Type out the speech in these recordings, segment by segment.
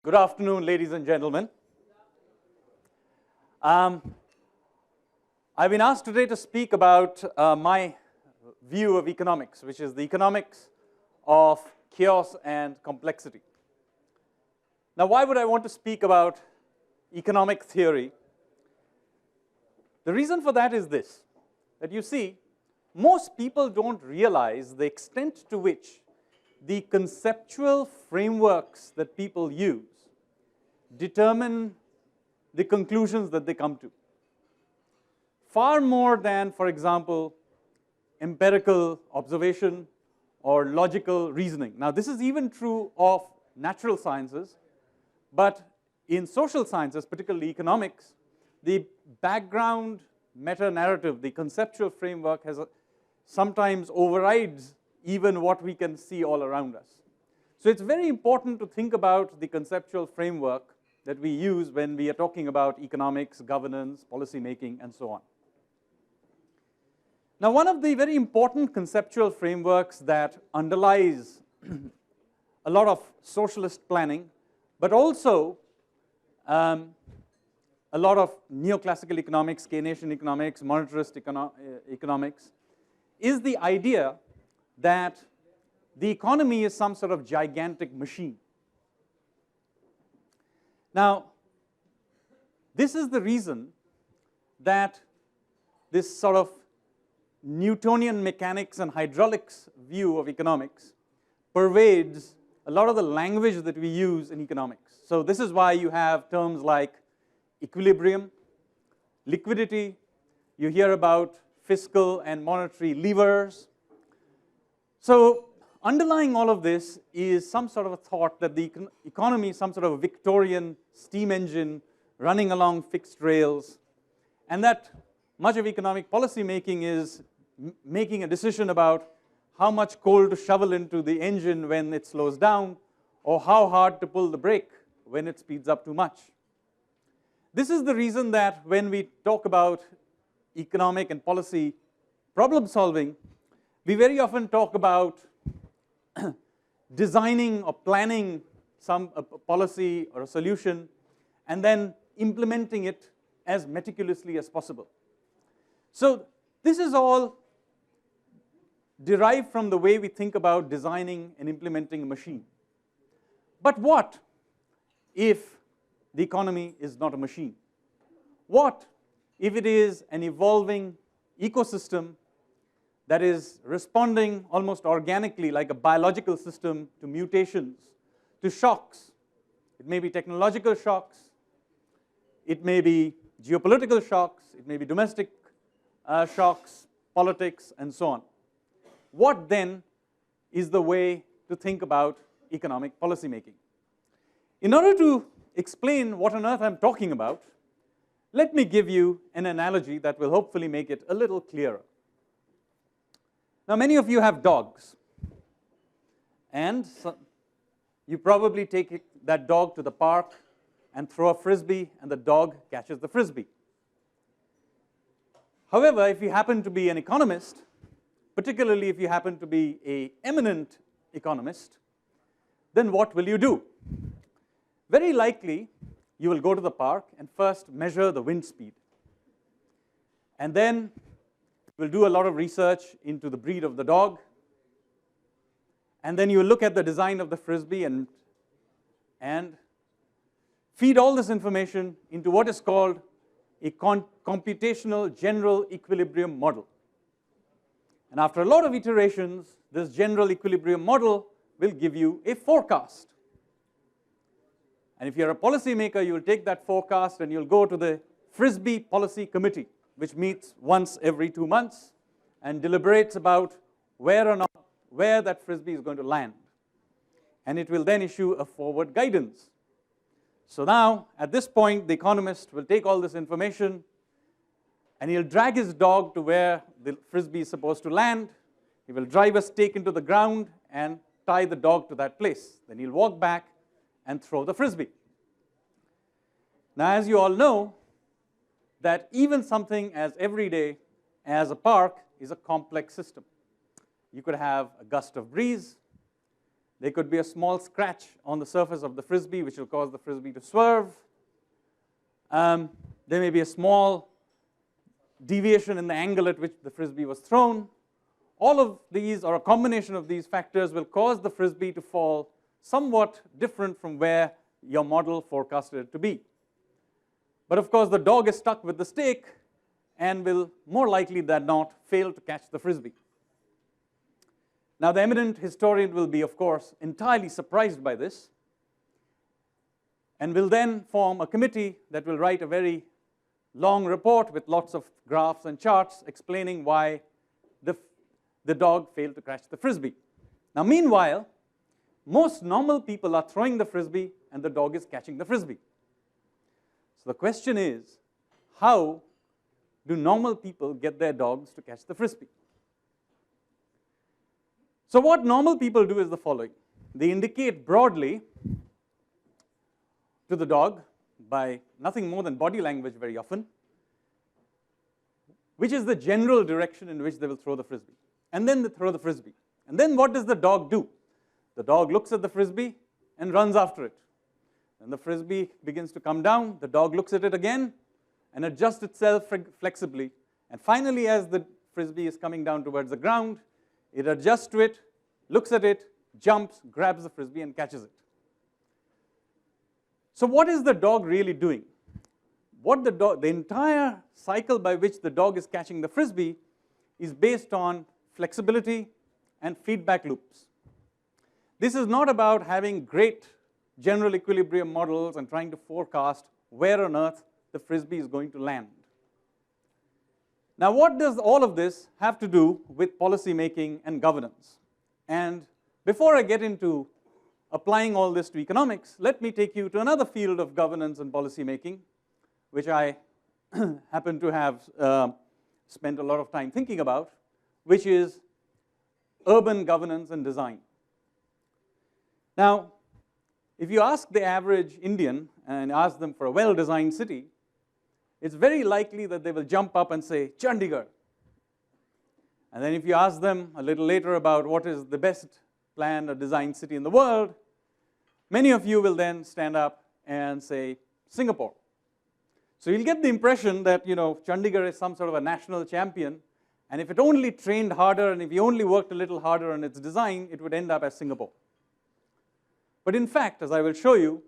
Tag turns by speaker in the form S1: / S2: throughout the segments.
S1: Good afternoon, ladies and gentlemen. I've been asked today to speak about my view of economics, which is the economics of chaos and complexity. Now, why would I want to speak about economic theory? The reason for that is this, that you see, most people don't realize the extent to which the conceptual frameworks that people use determine the conclusions that they come to. Far more than, for example, empirical observation or logical reasoning. Now, this is even true of natural sciences, but in social sciences, particularly economics, the background meta-narrative, the conceptual framework sometimes overrides even what we can see all around us. So it's very important to think about the conceptual framework that we use when we are talking about economics, governance, policy making, and so on. Now, one of the very important conceptual frameworks that underlies a lot of socialist planning, but also a lot of neoclassical economics, Keynesian economics, monetarist economics, is the idea that the economy is some sort of gigantic machine. Now, this is the reason that this sort of Newtonian mechanics and hydraulics view of economics pervades a lot of the language that we use in economics. So this is why you have terms like equilibrium, liquidity, you hear about fiscal and monetary levers. So underlying all of this is some sort of a thought that the economy is some sort of a Victorian steam engine running along fixed rails, and that much of economic policy making is making a decision about how much coal to shovel into the engine when it slows down, or how hard to pull the brake when it speeds up too much. This is the reason that when we talk about economic and policy problem solving, we very often talk about designing or planning some policy or a solution and then implementing it as meticulously as possible. So this is all derived from the way we think about designing and implementing a machine. But what if the economy is not a machine? What if it is an evolving ecosystem that is responding almost organically like a biological system to mutations, to shocks? It may be technological shocks, it may be geopolitical shocks, it may be domestic shocks, politics, and so on. What then is the way to think about economic policy making? In order to explain what on earth I'm talking about, let me give you an analogy that will hopefully make it a little clearer. Now, many of you have dogs, and you probably take that dog to the park and throw a frisbee, and the dog catches the frisbee. However, if you happen to be an economist, particularly if you happen to be an eminent economist, then what will you do? Very likely, you will go to the park and first measure the wind speed. And then we'll do a lot of research into the breed of the dog. And then you look at the design of the frisbee and feed all this information into what is called a computational general equilibrium model. And after a lot of iterations, this general equilibrium model will give you a forecast. And if you're a policymaker, you'll take that forecast and you'll go to the Frisbee Policy Committee, which meets once every 2 months and deliberates about where that frisbee is going to land. And it will then issue a forward guidance. So now, at this point, the economist will take all this information and he'll drag his dog to where the frisbee is supposed to land. He will drive a stake into the ground and tie the dog to that place. Then he'll walk back and throw the frisbee. Now, as you all know, that even something as everyday as a park is a complex system. You could have a gust of breeze, There could be a small scratch on the surface of the frisbee, which will cause the frisbee to swerve. There may be a small deviation in the angle at which the frisbee was thrown. All of these, or a combination of these factors, will cause the frisbee to fall somewhat different from where your model forecasted it to be. But of course, the dog is stuck with the stake and will more likely than not fail to catch the frisbee. Now, the eminent historian will be, of course, entirely surprised by this and will then form a committee that will write a very long report with lots of graphs and charts explaining why the dog failed to catch the frisbee. Now, meanwhile, most normal people are throwing the frisbee and the dog is catching the frisbee. So the question is, how do normal people get their dogs to catch the frisbee? So what normal people do is the following. They indicate broadly to the dog by nothing more than body language very often, which is the general direction in which they will throw the frisbee. And then they throw the frisbee. And then what does the dog do? The dog looks at the frisbee and runs after it. And the frisbee begins to come down. The dog looks at it again and adjusts itself flexibly. And finally, as the frisbee is coming down towards the ground, it adjusts to it, looks at it, jumps, grabs the frisbee, and catches it. So what is the dog really doing? The entire cycle by which the dog is catching the frisbee is based on flexibility and feedback loops. This is not about having great general equilibrium models and trying to forecast where on earth the frisbee is going to land. Now, what does all of this have to do with policy making and governance? And before I get into applying all this to economics, let me take you to another field of governance and policy making, which I happen to have spent a lot of time thinking about, which is urban governance and design. Now, if you ask the average Indian and ask them for a well-designed city, it's very likely that they will jump up and say, Chandigarh. And then if you ask them a little later about what is the best planned or designed city in the world, many of you will then stand up and say, Singapore. So you'll get the impression that, Chandigarh is some sort of a national champion, and if it only trained harder and if you only worked a little harder on its design, it would end up as Singapore. But in fact, as I will show you,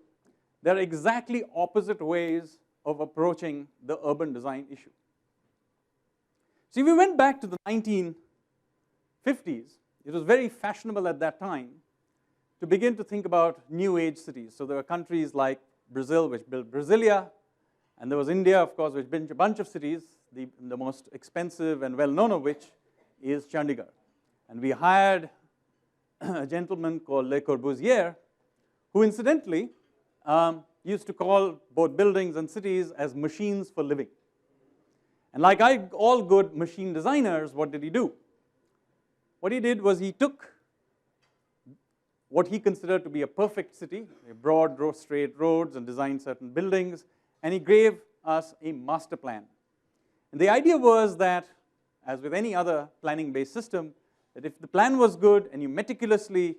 S1: there are exactly opposite ways of approaching the urban design issue. So if we went back to the 1950s, it was very fashionable at that time to begin to think about new age cities. So there were countries like Brazil, which built Brasilia, and there was India, of course, which built a bunch of cities, the most expensive and well-known of which is Chandigarh. And we hired a gentleman called Le Corbusier, who incidentally used to call both buildings and cities as machines for living. And like all good machine designers, what did he do? What he did was he took what he considered to be a perfect city, a broad, straight roads, and designed certain buildings, and he gave us a master plan. And the idea was that, as with any other planning-based system, that if the plan was good and you meticulously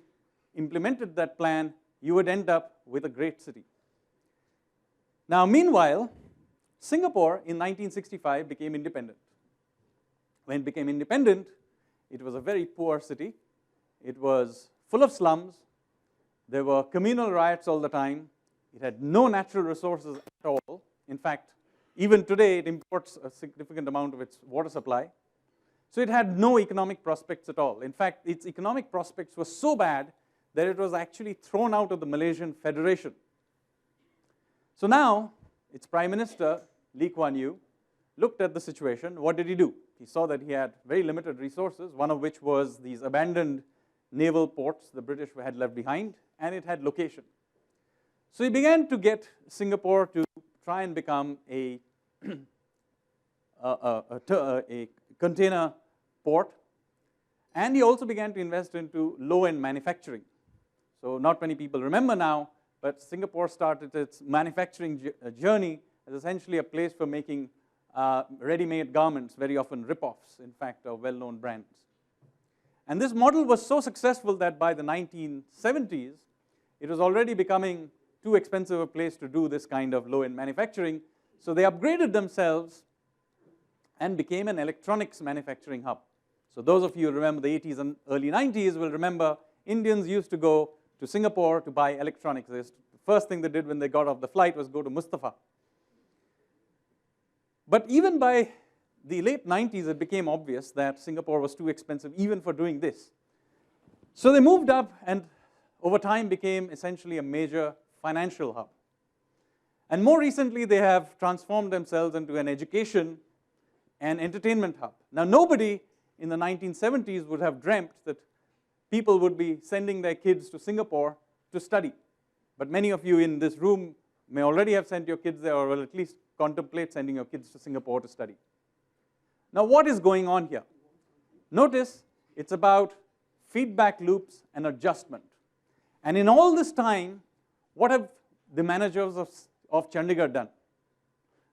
S1: implemented that plan, you would end up with a great city. Now, meanwhile, Singapore in 1965 became independent. When it became independent, it was a very poor city. It was full of slums. There were communal riots all the time. It had no natural resources at all. In fact, even today, it imports a significant amount of its water supply. So it had no economic prospects at all. In fact, its economic prospects were so bad that it was actually thrown out of the Malaysian Federation. So now, its Prime Minister, Lee Kuan Yew, looked at the situation. What did he do? He saw that he had very limited resources, one of which was these abandoned naval ports the British had left behind, and it had location. So he began to get Singapore to try and become a container port, and he also began to invest into low-end manufacturing. So not many people remember now, but Singapore started its manufacturing journey as essentially a place for making ready-made garments, very often rip-offs, in fact, of well-known brands. And this model was so successful that by the 1970s, it was already becoming too expensive a place to do this kind of low-end manufacturing. So they upgraded themselves and became an electronics manufacturing hub. So those of you who remember the 80s and early 90s will remember Indians used to go to Singapore to buy electronics. The first thing they did when they got off the flight was go to Mustafa. But even by the late 90s, it became obvious that Singapore was too expensive even for doing this. So they moved up and over time became essentially a major financial hub. And more recently, they have transformed themselves into an education and entertainment hub. Now, nobody in the 1970s would have dreamt that people would be sending their kids to Singapore to study. But many of you in this room may already have sent your kids there or will at least contemplate sending your kids to Singapore to study. Now, what is going on here? Notice it's about feedback loops and adjustment. And in all this time, what have the managers of Chandigarh done?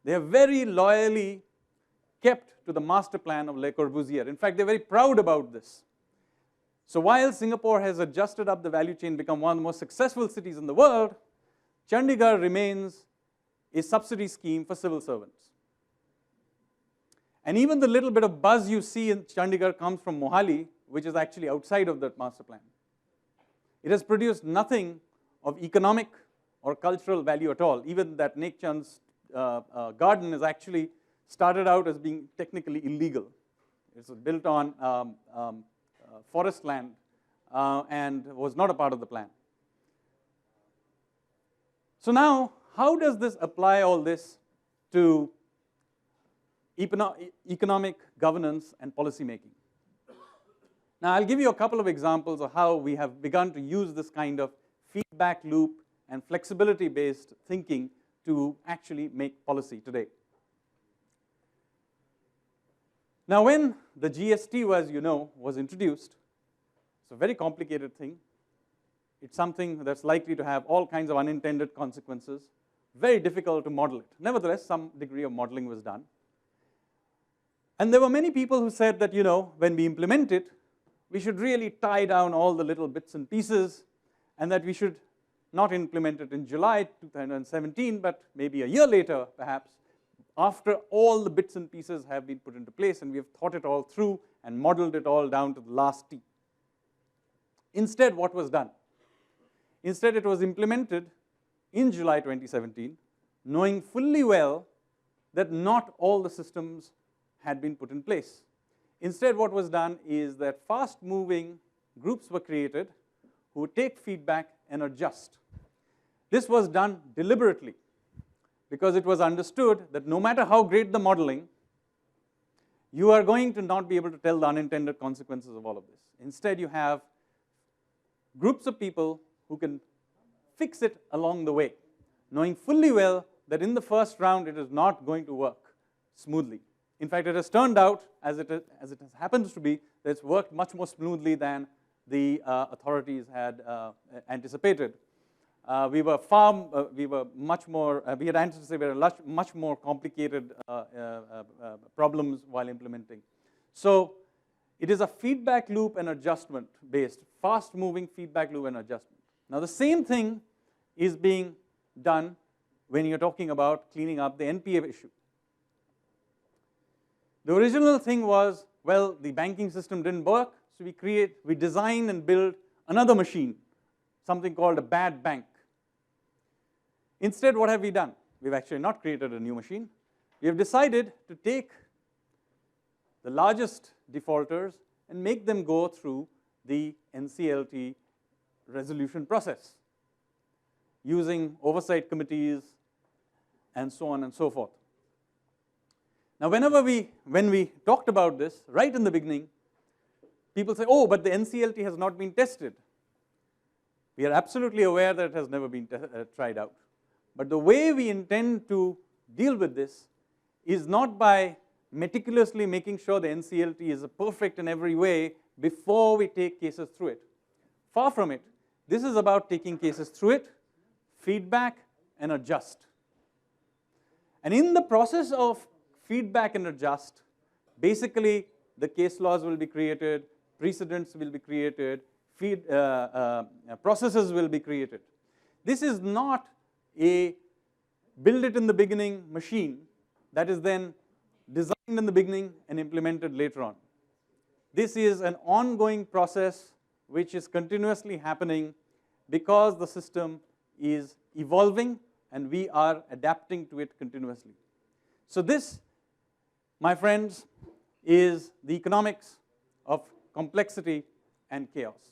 S1: They have very loyally kept to the master plan of Le Corbusier. In fact, they're very proud about this. So while Singapore has adjusted up the value chain, become one of the most successful cities in the world, Chandigarh remains a subsidy scheme for civil servants. And even the little bit of buzz you see in Chandigarh comes from Mohali, which is actually outside of that master plan. It has produced nothing of economic or cultural value at all. Even that Nek Chand's garden is actually started out as being technically illegal. It's built on forest land and was not a part of the plan. So now, how does this apply all this to economic governance and policy making? Now, I'll give you a couple of examples of how we have begun to use this kind of feedback loop and flexibility-based thinking to actually make policy today. Now, when the GST, as you know, was introduced, it's a very complicated thing. It's something that's likely to have all kinds of unintended consequences, very difficult to model it. Nevertheless, some degree of modeling was done. And there were many people who said that, when we implement it, we should really tie down all the little bits and pieces, and that we should not implement it in July 2017, but maybe a year later, perhaps, after all the bits and pieces have been put into place and we have thought it all through and modeled it all down to the last T. Instead, what was done? Instead, it was implemented in July 2017, knowing fully well that not all the systems had been put in place. Instead, what was done is that fast-moving groups were created who would take feedback and adjust. This was done deliberately because it was understood that no matter how great the modeling, you are going to not be able to tell the unintended consequences of all of this. Instead, you have groups of people who can fix it along the way, knowing fully well that in the first round it is not going to work smoothly. In fact, it has turned out, as it happens to be, that it's worked much more smoothly than the authorities had anticipated. We had anticipated much more complicated problems while implementing. So it is a feedback loop and adjustment based, fast-moving feedback loop and adjustment. Now, the same thing is being done when you're talking about cleaning up the NPA issue. The original thing was, well, the banking system didn't work, so we design and build another machine, something called a bad bank. Instead, what have we done? We've actually not created a new machine. We have decided to take the largest defaulters and make them go through the NCLT resolution process using oversight committees and so on and so forth. Now, when we talked about this right in the beginning, people say, oh, but the NCLT has not been tested. We are absolutely aware that it has never been tried out. But the way we intend to deal with this is not by meticulously making sure the NCLT is perfect in every way before we take cases through it. Far from it. This is about taking cases through it, feedback, and adjust. And in the process of feedback and adjust, basically the case laws will be created, precedents will be created, processes will be created. This is not a build it in the beginning machine that is then designed in the beginning and implemented later on. This is an ongoing process which is continuously happening because the system is evolving and we are adapting to it continuously. So this, my friends, is the economics of complexity and chaos.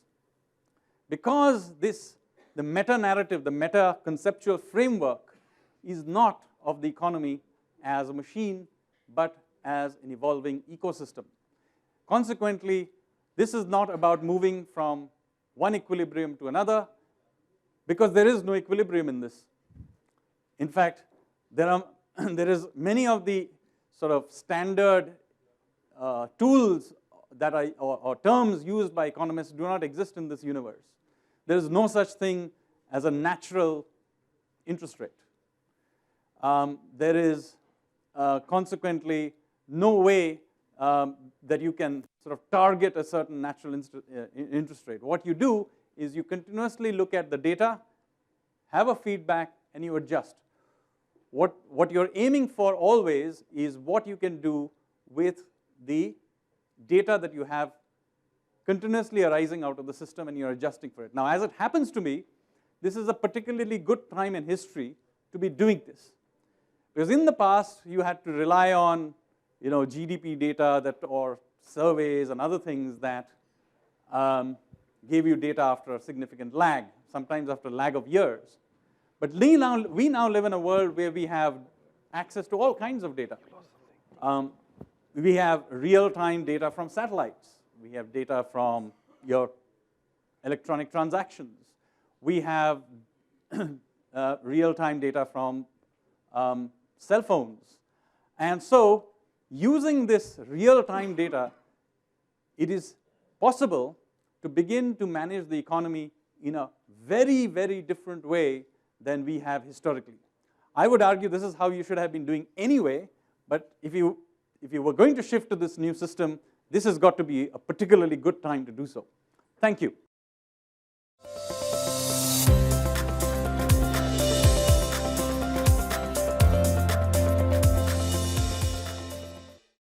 S1: Because the meta-narrative, the meta-conceptual framework is not of the economy as a machine, but as an evolving ecosystem. Consequently, this is not about moving from one equilibrium to another, because there is no equilibrium in this. In fact, there is many of the sort of standard tools that are, or terms used by economists do not exist in this universe. There is no such thing as a natural interest rate. There is consequently no way that you can sort of target a certain natural interest rate. What you do is you continuously look at the data, have a feedback, and you adjust. What you're aiming for always is what you can do with the data that you have continuously arising out of the system, and you're adjusting for it. Now, as it happens to me, this is a particularly good time in history to be doing this. Because in the past, you had to rely on GDP data or surveys and other things that gave you data after a significant lag, sometimes after a lag of years. But we now live in a world where we have access to all kinds of data. We have real-time data from satellites. We have data from your electronic transactions. We have real-time data from cell phones. And so, using this real-time data, it is possible to begin to manage the economy in a very, very different way than we have historically. I would argue this is how you should have been doing anyway, but if you were going to shift to this new system, this has got to be a particularly good time to do so. Thank you.